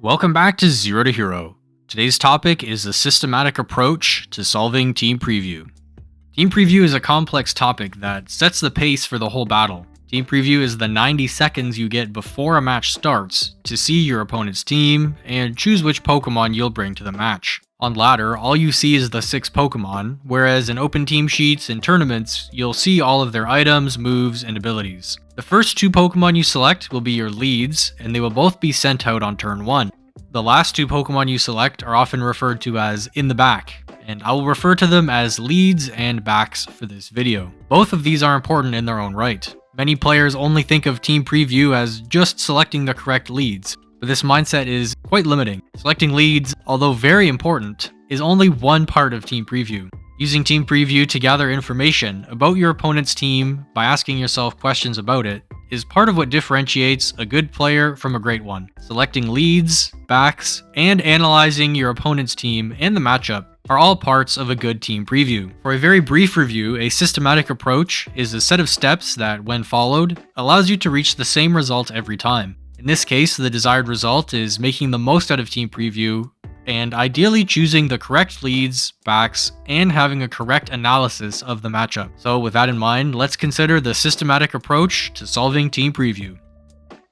Welcome back to Zero to Hero. Today's topic is the systematic approach to solving team preview. Team preview is a complex topic that sets the pace for the whole battle. Team preview is the 90 seconds you get before a match starts to see your opponent's team and choose which Pokemon you'll bring to the match. On ladder, all you see is the 6 Pokemon, whereas in open team sheets and tournaments, you'll see all of their items, moves, and abilities. The first 2 Pokemon you select will be your leads, and they will both be sent out on turn 1. The last 2 Pokemon you select are often referred to as in the back, and I will refer to them as leads and backs for this video. Both of these are important in their own right. Many players only think of team preview as just selecting the correct leads, but this mindset is quite limiting. Selecting leads, although very important, is only one part of team preview. Using team preview to gather information about your opponent's team by asking yourself questions about it is part of what differentiates a good player from a great one. Selecting leads, backs, and analyzing your opponent's team and the matchup are all parts of a good team preview. For a very brief review, a systematic approach is a set of steps that, when followed, allows you to reach the same result every time. In this case, the desired result is making the most out of team preview and ideally choosing the correct leads, backs, and having a correct analysis of the matchup. So with that in mind, let's consider the systematic approach to solving team preview.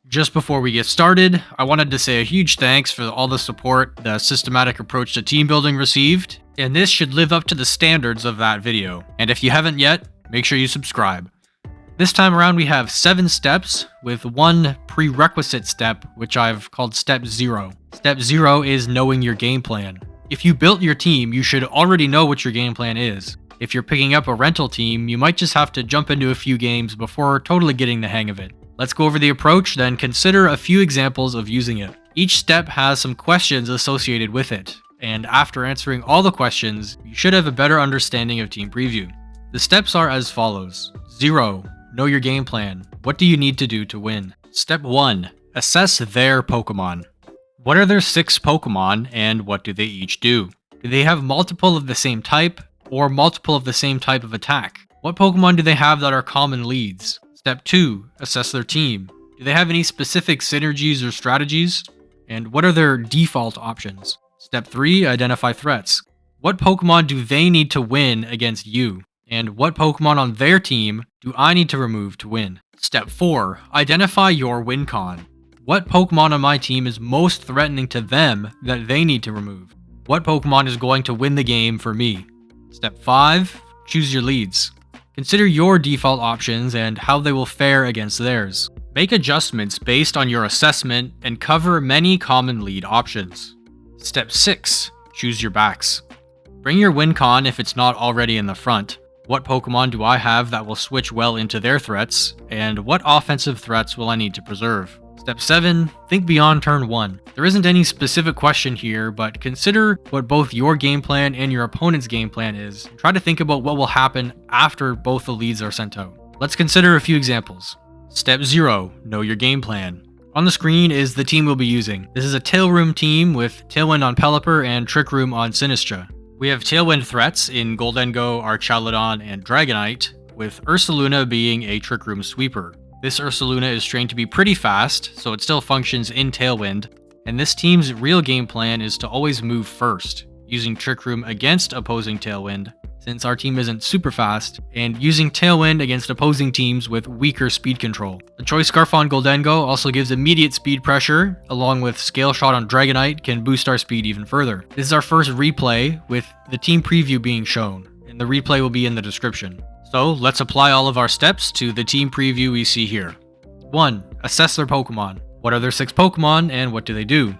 Just before we get started, I wanted to say a huge thanks for all the support the systematic approach to team building received, and this should live up to the standards of that video. And if you haven't yet, make sure you subscribe. This time around we have 7 steps with one prerequisite step, which I've called Step 0. Step 0 is knowing your game plan. If you built your team, you should already know what your game plan is. If you're picking up a rental team, you might just have to jump into a few games before totally getting the hang of it. Let's go over the approach, then consider a few examples of using it. Each step has some questions associated with it, and after answering all the questions, you should have a better understanding of team preview. The steps are as follows. 0. Know your game plan. What do you need to do to win? Step 1. Assess their Pokemon. What are their 6 Pokemon, and what do they each do? Do they have multiple of the same type, or multiple of the same type of attack? What Pokemon do they have that are common leads? Step 2. Assess their team. Do they have any specific synergies or strategies? And what are their default options? Step 3. Identify threats. What Pokemon do they need to win against you? And what Pokemon on their team do I need to remove to win? Step 4. Identify your win con. What Pokemon on my team is most threatening to them that they need to remove? What Pokemon is going to win the game for me? Step 5. Choose your leads. Consider your default options and how they will fare against theirs. Make adjustments based on your assessment and cover many common lead options. Step 6. Choose your backs. Bring your win con if it's not already in the front. What Pokemon do I have that will switch well into their threats, and what offensive threats will I need to preserve? Step 7. Think beyond turn 1. There isn't any specific question here, but consider what both your game plan and your opponent's game plan is, and try to think about what will happen after both the leads are sent out. Let's consider a few examples. Step 0. Know your game plan. On the screen is the team we'll be using. This is a Tail Room team with Tailwind on Pelipper and Trick Room on Sinistra. We have Tailwind threats in Goldengo, Archaludon, and Dragonite, with Ursaluna being a Trick Room sweeper. This Ursaluna is trained to be pretty fast, so it still functions in Tailwind, and this team's real game plan is to always move first, using Trick Room against opposing Tailwind, since our team isn't super fast, and using Tailwind against opposing teams with weaker speed control. The Choice Scarf on Goldengo also gives immediate speed pressure, along with Scale Shot on Dragonite can boost our speed even further. This is our first replay, with the team preview being shown, and the replay will be in the description. So let's apply all of our steps to the team preview we see here. 1. Assess their Pokemon. What are their 6 Pokemon, and what do they do?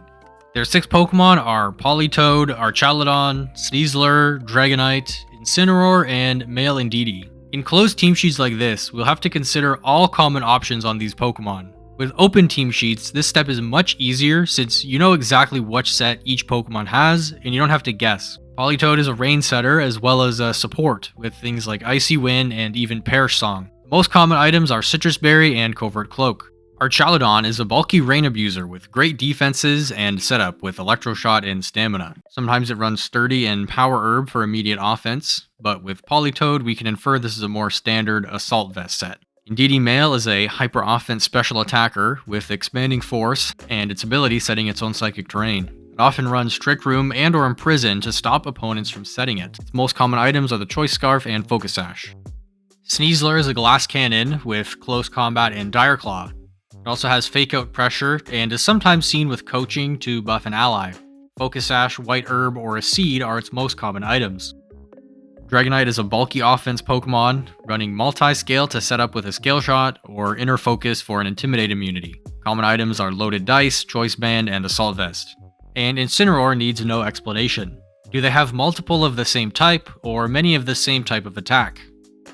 Their 6 Pokemon are Politoed, Archaludon, Sneasler, Dragonite, Incineroar, and Male Indeedee. In closed team sheets like this, we'll have to consider all common options on these Pokemon. With open team sheets, this step is much easier since you know exactly which set each Pokemon has, and you don't have to guess. Politoed is a rain setter as well as a support, with things like Icy Wind and even Perish Song. The most common items are Citrus Berry and Covert Cloak. Archaludon is a bulky rain abuser with great defenses and setup with Electro Shot and Stamina. Sometimes it runs Sturdy and Power Herb for immediate offense, but with Politoed we can infer this is a more standard Assault Vest set. Indeedee Male is a hyper offense special attacker with expanding force and its ability setting its own psychic terrain. It often runs Trick Room and or Imprison to stop opponents from setting it. Its most common items are the Choice Scarf and Focus Sash. Sneasler is a glass cannon with close combat and Dire Claw. It also has Fake Out Pressure and is sometimes seen with coaching to buff an ally. Focus Sash, White Herb, or a Seed are its most common items. Dragonite is a bulky offense Pokemon, running multi-scale to set up with a Scale Shot, or Inner Focus for an Intimidate immunity. Common items are Loaded Dice, Choice Band, and Assault Vest. And Incineroar needs no explanation. Do they have multiple of the same type, or many of the same type of attack?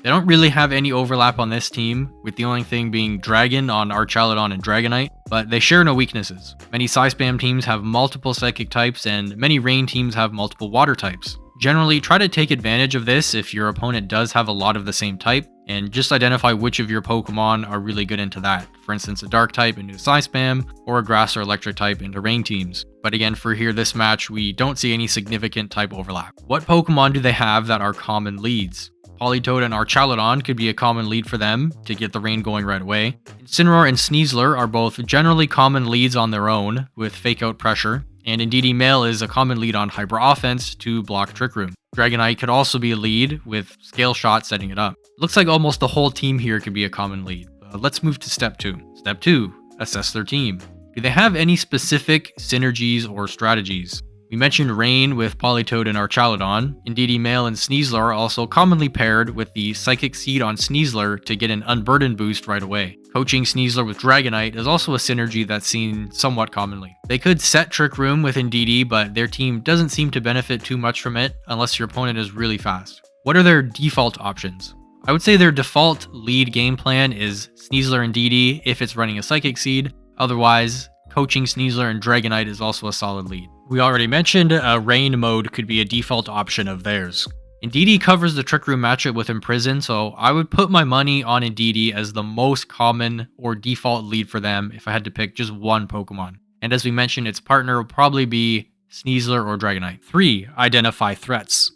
They don't really have any overlap on this team, with the only thing being Dragon on Archaludon and Dragonite, but they share no weaknesses. Many Psy-Spam teams have multiple Psychic types, and many Rain teams have multiple Water types. Generally, try to take advantage of this if your opponent does have a lot of the same type, and just identify which of your Pokemon are really good into that. For instance, a Dark type into Psy-Spam, or a Grass or Electric type into Rain teams. But again, for here this match, we don't see any significant type overlap. What Pokemon do they have that are common leads? Politoed and Archaludon could be a common lead for them to get the rain going right away. Incineroar and Sneasler are both generally common leads on their own, with Fake Out Pressure, and Indeedee Male is a common lead on Hyper Offense to block Trick Room. Dragonite could also be a lead, with Scale Shot setting it up. Looks like almost the whole team here could be a common lead. Let's move to Step 2. Step 2. Assess their team. Do they have any specific synergies or strategies? We mentioned Rain with Politoed and Archaludon. Indeedee Male and Sneasler are also commonly paired with the Psychic Seed on Sneasler to get an Unburden boost right away. Coaching Sneasler with Dragonite is also a synergy that's seen somewhat commonly. They could set Trick Room with Indeedee, but their team doesn't seem to benefit too much from it unless your opponent is really fast. What are their default options? I would say their default lead game plan is Sneasler and Indeedee if it's running a Psychic Seed. Otherwise, coaching Sneasler and Dragonite is also a solid lead. We already mentioned Rain mode could be a default option of theirs. Indeedee covers the Trick Room matchup with Imprison, so I would put my money on Indeedee as the most common or default lead for them if I had to pick just one Pokemon. And as we mentioned, its partner will probably be Sneasler or Dragonite. 3. Identify threats.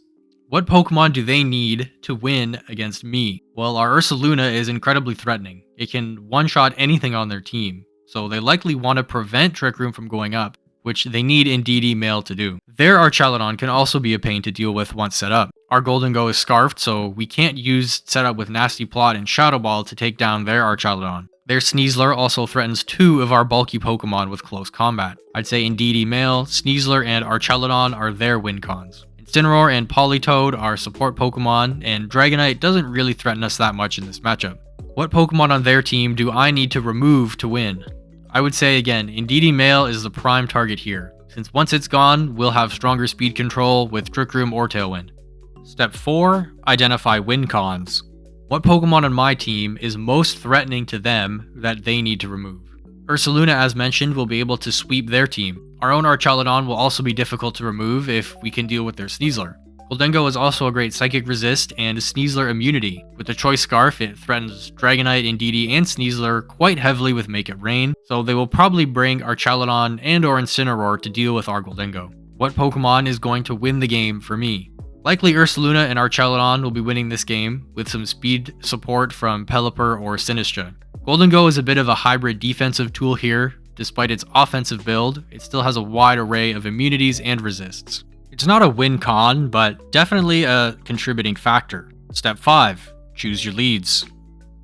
What Pokemon do they need to win against me? Well, our Ursaluna is incredibly threatening. It can one-shot anything on their team, so they likely want to prevent Trick Room from going up, which they need Indeedee Male to do. Their Archaludon can also be a pain to deal with once set up. Our Golden Go is scarfed, so we can't use setup with Nasty Plot and Shadow Ball to take down their Archaludon. Their Sneasler also threatens 2 of our bulky Pokemon with close combat. I'd say Indeedee Male, Sneasler, and Archaludon are their win cons. Incineroar and Politoed are support Pokemon, and Dragonite doesn't really threaten us that much in this matchup. What Pokemon on their team do I need to remove to win? I would say again, Indeedee Male is the prime target here, since once it's gone, we'll have stronger speed control with Trick Room or Tailwind. Step 4. Identify win cons. What Pokemon on my team is most threatening to them that they need to remove? Ursaluna, as mentioned, will be able to sweep their team. Our own Archaludon will also be difficult to remove if we can deal with their Sneasler. Goldengo is also a great Psychic Resist and Sneasler immunity. With the Choice Scarf, it threatens Dragonite, Indeedee, and Sneasler quite heavily with Make It Rain, so they will probably bring Archaludon and or Incineroar to deal with our Goldengo. What Pokemon is going to win the game for me? Likely Ursaluna and Archaludon will be winning this game, with some speed support from Pelipper or Sinistra. Goldengo is a bit of a hybrid defensive tool here. Despite its offensive build, it still has a wide array of immunities and resists. It's not a win-con, but definitely a contributing factor. Step 5. Choose your leads.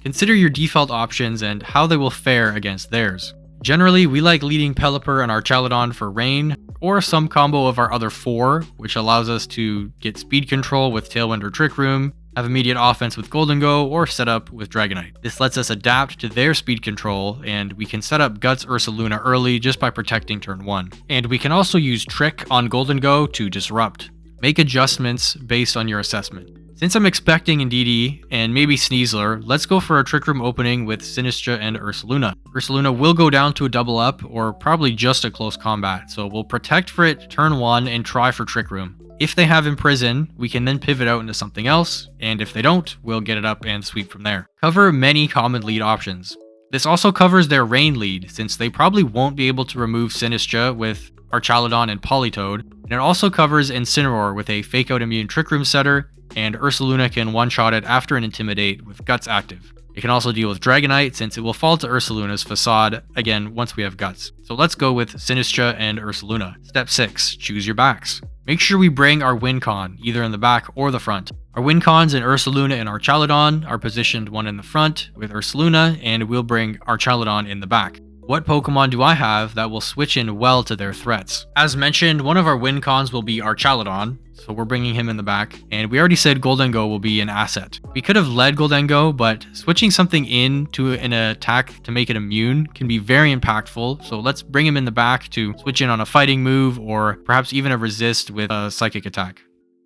Consider your default options and how they will fare against theirs. Generally, we like leading Pelipper and Archaludon for Rain, or some combo of our other 4, which allows us to get speed control with Tailwind or Trick Room, have immediate offense with Goldengo, or set up with Dragonite. This lets us adapt to their speed control, and we can set up Guts Ursaluna early just by protecting turn 1. And we can also use Trick on Goldengo to disrupt. Make adjustments based on your assessment. Since I'm expecting Indeedee and maybe Sneasler, let's go for a Trick Room opening with Sinistra and Ursaluna. Ursaluna will go down to a double up, or probably just a close combat, so we'll protect for it turn 1 and try for Trick Room. If they have Imprison, we can then pivot out into something else, and if they don't, we'll get it up and sweep from there. Cover many common lead options. This also covers their Rain lead, since they probably won't be able to remove Sinistra with Archaludon and Politoed, and it also covers Incineroar with a Fake Out Immune Trick Room setter, and Ursaluna can one-shot it after an Intimidate with Guts active. It can also deal with Dragonite since it will fall to Ursaluna's Facade, again, once we have Guts. So let's go with Sinistcha and Ursaluna. Step 6, choose your backs. Make sure we bring our Wincon, either in the back or the front. Our Wincons in Ursaluna and Archaludon are positioned one in the front with Ursaluna, and we'll bring Archaludon in the back. What Pokemon do I have that will switch in well to their threats? As mentioned, one of our Wincons will be Archaludon, so we're bringing him in the back, and we already said Goldengo will be an asset. We could have led Goldengo, but switching something into an attack to make it immune can be very impactful, so let's bring him in the back to switch in on a fighting move, or perhaps even a resist with a psychic attack.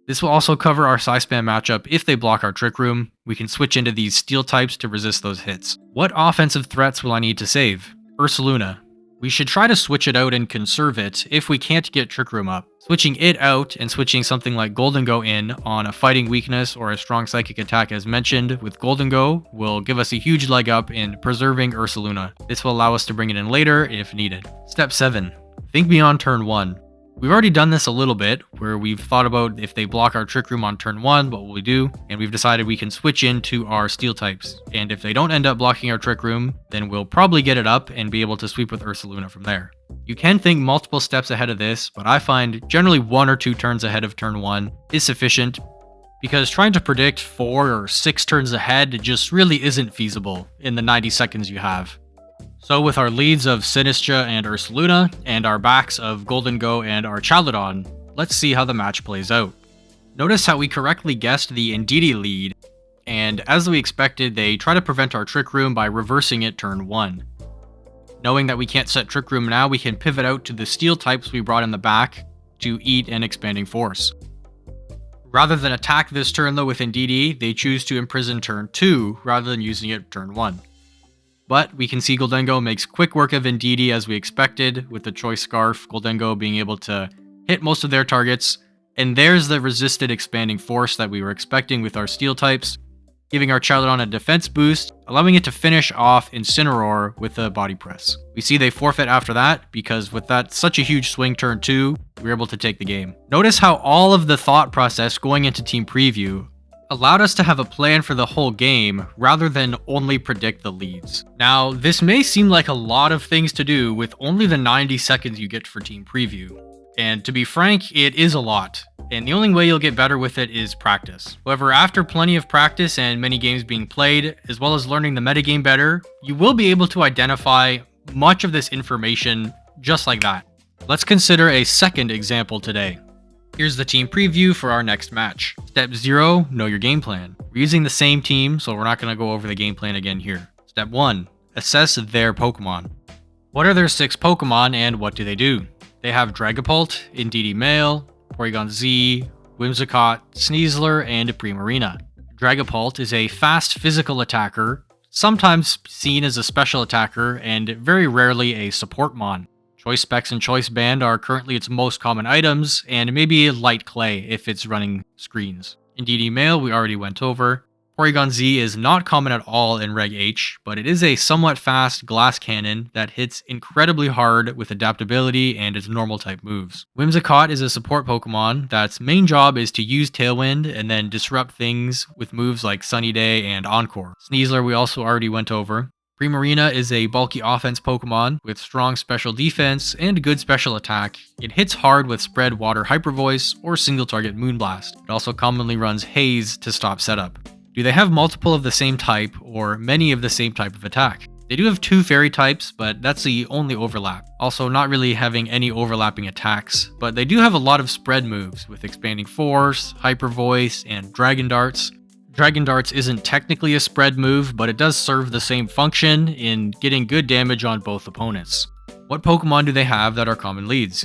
This will also cover our Psy-Spam matchup. If they block our Trick Room, we can switch into these Steel types to resist those hits. What offensive threats will I need to save? Ursaluna. We should try to switch it out and conserve it if we can't get Trick Room up. Switching it out and switching something like Goldengo in on a fighting weakness or a strong psychic attack as mentioned with Goldengo will give us a huge leg up in preserving Ursaluna. This will allow us to bring it in later if needed. Step 7. Think beyond turn 1. We've already done this a little bit, where we've thought about if they block our Trick Room on turn 1, what will we do? And we've decided we can switch into our Steel types. And if they don't end up blocking our Trick Room, then we'll probably get it up and be able to sweep with Ursaluna from there. You can think multiple steps ahead of this, but I find generally 1 or 2 turns ahead of turn 1 is sufficient, because trying to predict 4 or 6 turns ahead just really isn't feasible in the 90 seconds you have. So with our leads of Sinistcha and Ursaluna, and our backs of Goldengo and Archaludon, let's see how the match plays out. Notice how we correctly guessed the Indeedee lead, and as we expected, they try to prevent our Trick Room by reversing it turn 1. Knowing that we can't set Trick Room now, we can pivot out to the Steel types we brought in the back to eat an Expanding Force. Rather than attack this turn though with Indeedee, they choose to imprison turn 2 rather than using it turn 1. But we can see Goldengo makes quick work of Indeedee as we expected, with the Choice Scarf, Goldengo being able to hit most of their targets, and there's the resisted Expanding Force that we were expecting with our Steel types, giving our Archaludon a defense boost, allowing it to finish off Incineroar with a Body Press. We see they forfeit after that, because with that such a huge swing turn 2, we were able to take the game. Notice how all of the thought process going into Team Preview allowed us to have a plan for the whole game rather than only predict the leads. Now, this may seem like a lot of things to do with only the 90 seconds you get for Team Preview. And to be frank, it is a lot. And the only way you'll get better with it is practice. However, after plenty of practice and many games being played, as well as learning the metagame better, you will be able to identify much of this information just like that. Let's consider a second example today. Here's the team preview for our next match. Step 0, know your game plan. We're using the same team, so we're not going to go over the game plan again here. Step 1, assess their Pokemon. What are their 6 Pokemon and what do they do? They have Dragapult, Indeedee Male, Porygon Z, Whimsicott, Sneasler, and Primarina. Dragapult is a fast physical attacker, sometimes seen as a special attacker, and very rarely a support mon. Choice Specs and Choice Band are currently its most common items, and maybe Light Clay if it's running screens. Indeedee Male we already went over. Porygon Z is not common at all in Reg H, but it is a somewhat fast glass cannon that hits incredibly hard with adaptability and its normal type moves. Whimsicott is a support Pokemon that's main job is to use Tailwind and then disrupt things with moves like Sunny Day and Encore. Sneasler we also already went over. Primarina is a bulky offense Pokemon with strong special defense and good special attack. It hits hard with Spread Water Hyper Voice or single target Moonblast. It also commonly runs Haze to stop setup. Do they have multiple of the same type or many of the same type of attack? They do have 2 fairy types, but that's the only overlap. Also not really having any overlapping attacks, but they do have a lot of spread moves with Expanding Force, Hyper Voice, and Dragon Darts. Dragon Darts isn't technically a spread move, but it does serve the same function in getting good damage on both opponents. What Pokemon do they have that are common leads?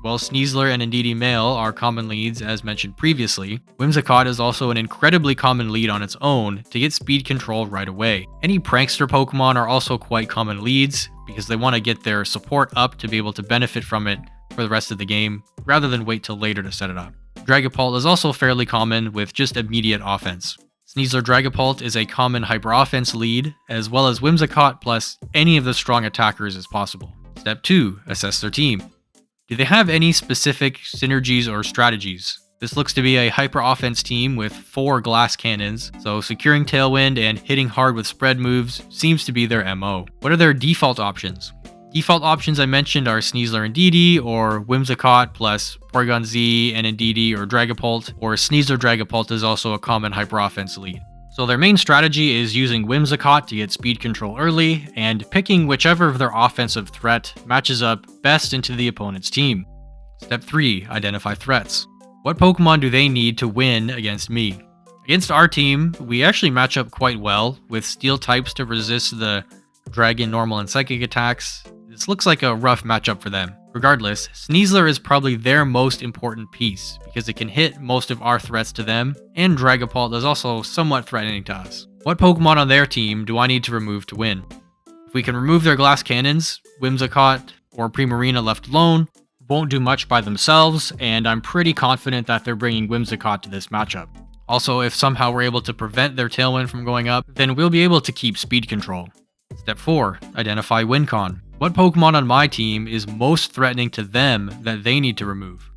Well, Sneasler and Indeedee Male are common leads as mentioned previously. Whimsicott is also an incredibly common lead on its own to get speed control right away. Any Prankster Pokemon are also quite common leads because they want to get their support up to be able to benefit from it for the rest of the game rather than wait till later to set it up. Dragapult is also fairly common with just immediate offense. Sneasler Dragapult is a common hyper offense lead, as well as Whimsicott plus any of the strong attackers as possible. Step 2, assess their team. Do they have any specific synergies or strategies? This looks to be a hyper offense team with 4 glass cannons, so securing Tailwind and hitting hard with spread moves seems to be their MO. What are their default options? Default options I mentioned are Sneasler and Indeedee, or Whimsicott plus Porygon Z and Indeedee or Dragapult, or Sneasler Dragapult is also a common hyper offense lead. So their main strategy is using Whimsicott to get speed control early, and picking whichever of their offensive threat matches up best into the opponent's team. Step 3. Identify threats. What Pokemon do they need to win against me? Against our team, we actually match up quite well, with Steel types to resist the Dragon, Normal, and Psychic attacks. This looks like a rough matchup for them. Regardless, Sneasler is probably their most important piece, because it can hit most of our threats to them, and Dragapult is also somewhat threatening to us. What Pokemon on their team do I need to remove to win? If we can remove their glass cannons, Whimsicott or Primarina left alone won't do much by themselves, and I'm pretty confident that they're bringing Whimsicott to this matchup. Also, if somehow we're able to prevent their Tailwind from going up, then we'll be able to keep speed control. Step 4. Identify win con. What Pokemon on my team is most threatening to them that they need to remove?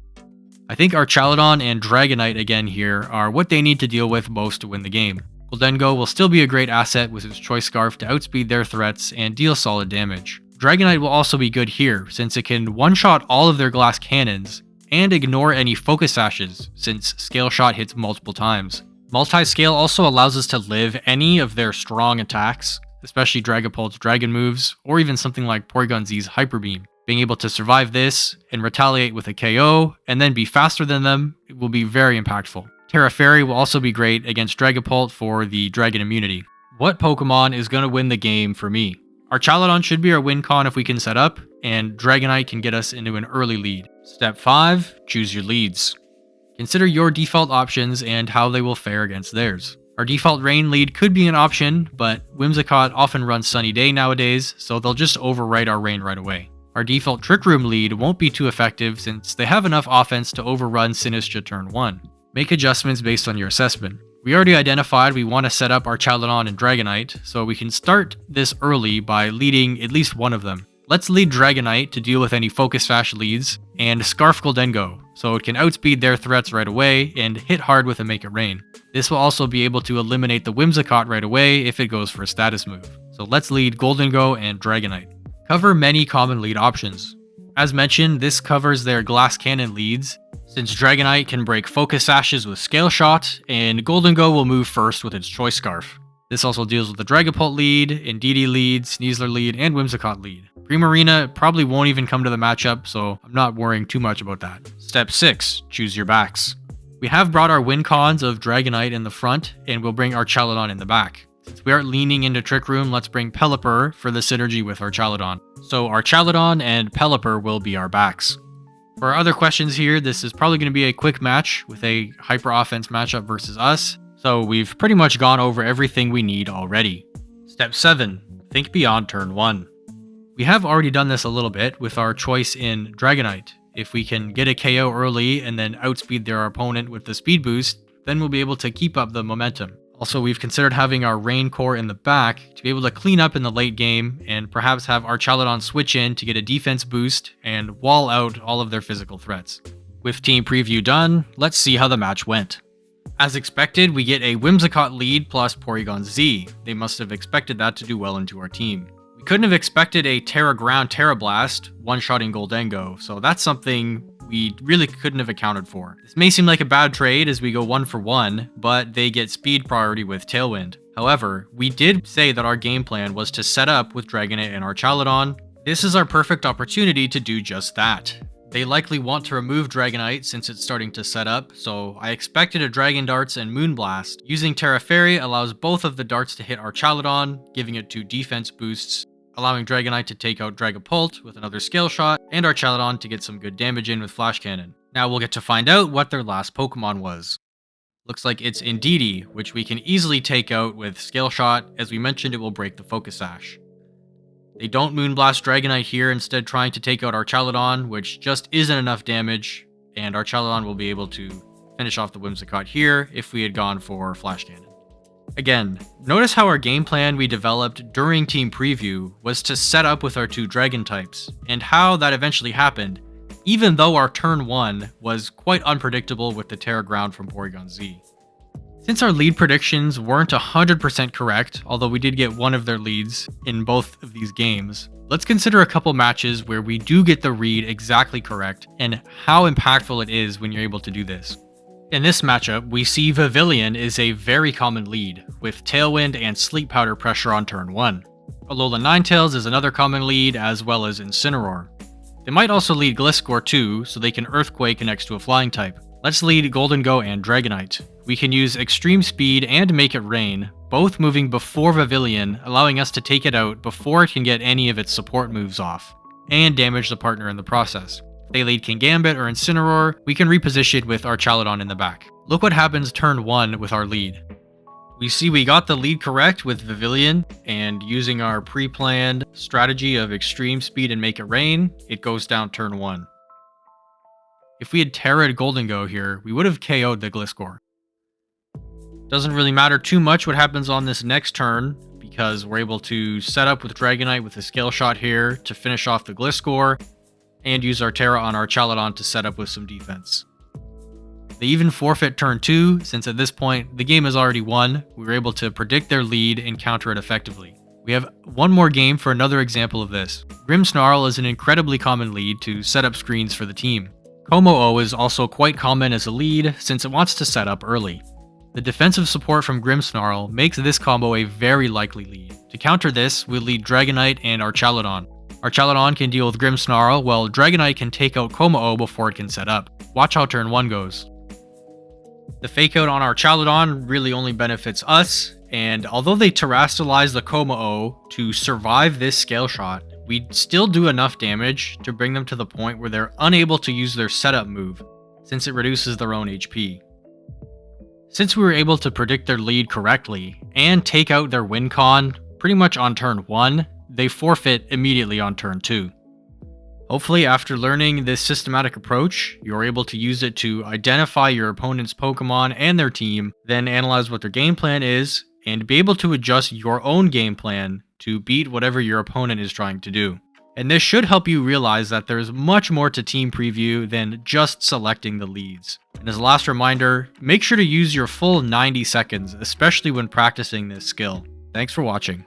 I think Archaludon and Dragonite again here are what they need to deal with most to win the game. Gholdengo will still be a great asset with its Choice Scarf to outspeed their threats and deal solid damage. Dragonite will also be good here, since it can one-shot all of their glass cannons, and ignore any Focus Sashes, since Scale Shot hits multiple times. Multi-Scale also allows us to live any of their strong attacks, especially Dragapult's Dragon moves, or even something like Porygon Z's Hyper Beam. Being able to survive this, and retaliate with a KO, and then be faster than them, it will be very impactful. Terra Fairy will also be great against Dragapult for the Dragon immunity. What Pokemon is going to win the game for me? Archaludon should be our win con if we can set up, and Dragonite can get us into an early lead. Step 5. Choose your leads. Consider your default options and how they will fare against theirs. Our default rain lead could be an option, but Whimsicott often runs Sunny Day nowadays, so they'll just overwrite our rain right away. Our default Trick Room lead won't be too effective since they have enough offense to overrun Sinistcha turn 1. Make adjustments based on your assessment. We already identified we want to set up Archaludon and Dragonite, so we can start this early by leading at least one of them. Let's lead Dragonite to deal with any Focus Sash leads, and Scarf Gholdengo, so it can outspeed their threats right away and hit hard with a Make It Rain. This will also be able to eliminate the Whimsicott right away if it goes for a status move. So let's lead Gholdengo and Dragonite. Cover many common lead options. As mentioned, this covers their Glass Cannon leads, since Dragonite can break Focus Sashes with Scale Shot, and Gholdengo will move first with its Choice Scarf. This also deals with the Dragapult lead, Indeedee lead, Sneasler lead, and Whimsicott lead. Primarina probably won't even come to the matchup, so I'm not worrying too much about that. Step 6. Choose your backs. We have brought our win cons of Dragonite in the front, and we'll bring Archaludon in the back. Since we aren't leaning into Trick Room, let's bring Pelipper for the synergy with Archaludon. So Archaludon and Pelipper will be our backs. For our other questions here, this is probably going to be a quick match with a hyper offense matchup versus us, so we've pretty much gone over everything we need already. Step 7. Think beyond turn 1. We have already done this a little bit with our choice in Dragonite. If we can get a KO early and then outspeed their opponent with the speed boost, then we'll be able to keep up the momentum. Also, we've considered having our Rain Core in the back to be able to clean up in the late game and perhaps have Archaludon switch in to get a defense boost and wall out all of their physical threats. With team preview done, let's see how the match went. As expected, we get a Whimsicott lead plus Porygon Z. They must have expected that to do well into our team. We couldn't have expected a Terra Ground Terra Blast one-shotting Gholdengo, so that's something we really couldn't have accounted for. This may seem like a bad trade as we go 1 for 1, but they get speed priority with Tailwind. However, we did say that our game plan was to set up with Dragonite and Archaludon. This is our perfect opportunity to do just that. They likely want to remove Dragonite since it's starting to set up, so I expected a Dragon Darts and Moonblast. Using Terra Fairy allows both of the darts to hit Archaludon, giving it 2 defense boosts, allowing Dragonite to take out Dragapult with another Scale Shot, and Archaludon to get some good damage in with Flash Cannon. Now we'll get to find out what their last Pokemon was. Looks like it's Indeedee, which we can easily take out with Scale Shot. As we mentioned, it will break the Focus Sash. They don't Moonblast Dragonite here, instead trying to take out Archaludon, which just isn't enough damage, and Archaludon will be able to finish off the Whimsicott here if we had gone for Flash Cannon. Again, notice how our game plan we developed during team preview was to set up with our 2 dragon types, and how that eventually happened even though our turn 1 was quite unpredictable with the Terra Ground from Porygon Z. Since our lead predictions weren't 100% correct, although we did get one of their leads in both of these games, let's consider a couple matches where we do get the read exactly correct and how impactful it is when you're able to do this. In this matchup, we see Pavilion is a very common lead, with Tailwind and Sleep Powder pressure on turn 1. Alola Ninetales is another common lead, as well as Incineroar. They might also lead Gliscor too, so they can Earthquake next to a flying type. Let's lead Golden Go and Dragonite. We can use Extreme Speed and Make It Rain, both moving before Pavilion, allowing us to take it out before it can get any of its support moves off, and damage the partner in the process. If they lead Kingambit or Incineroar, we can reposition with our Chaladon in the back. Look what happens turn 1 with our lead. We see we got the lead correct with Pavilion, and using our pre-planned strategy of Extreme Speed and Make It Rain, it goes down turn 1. If we had Terra'd Golden Go here, we would have KO'd the Gliscor. Doesn't really matter too much what happens on this next turn, because we're able to set up with Dragonite with a Scale Shot here to finish off the Gliscor, and use our Terra on our Chaladon to set up with some defense. They even forfeit turn 2, since at this point, the game is already won. We were able to predict their lead and counter it effectively. We have one more game for another example of this. Grimmsnarl is an incredibly common lead to set up screens for the team. Como-O is also quite common as a lead, since it wants to set up early. The defensive support from Grimmsnarl makes this combo a very likely lead. To counter this, we'll lead Dragonite and our Chaladon. Our Chaladon can deal with Grimmsnarl, while Dragonite can take out Como-O before it can set up. Watch how turn 1 goes. The fake out on our Chaladon really only benefits us, and although they terrestrialize the Como-O to survive this Scale Shot, we still do enough damage to bring them to the point where they're unable to use their setup move, since it reduces their own HP. Since we were able to predict their lead correctly, and take out their win con pretty much on turn 1, they forfeit immediately on turn 2. Hopefully, after learning this systematic approach, you're able to use it to identify your opponent's Pokemon and their team, then analyze what their game plan is, and be able to adjust your own game plan to beat whatever your opponent is trying to do. And this should help you realize that there's much more to Team Preview than just selecting the leads. And as a last reminder, make sure to use your full 90 seconds, especially when practicing this skill. Thanks for watching.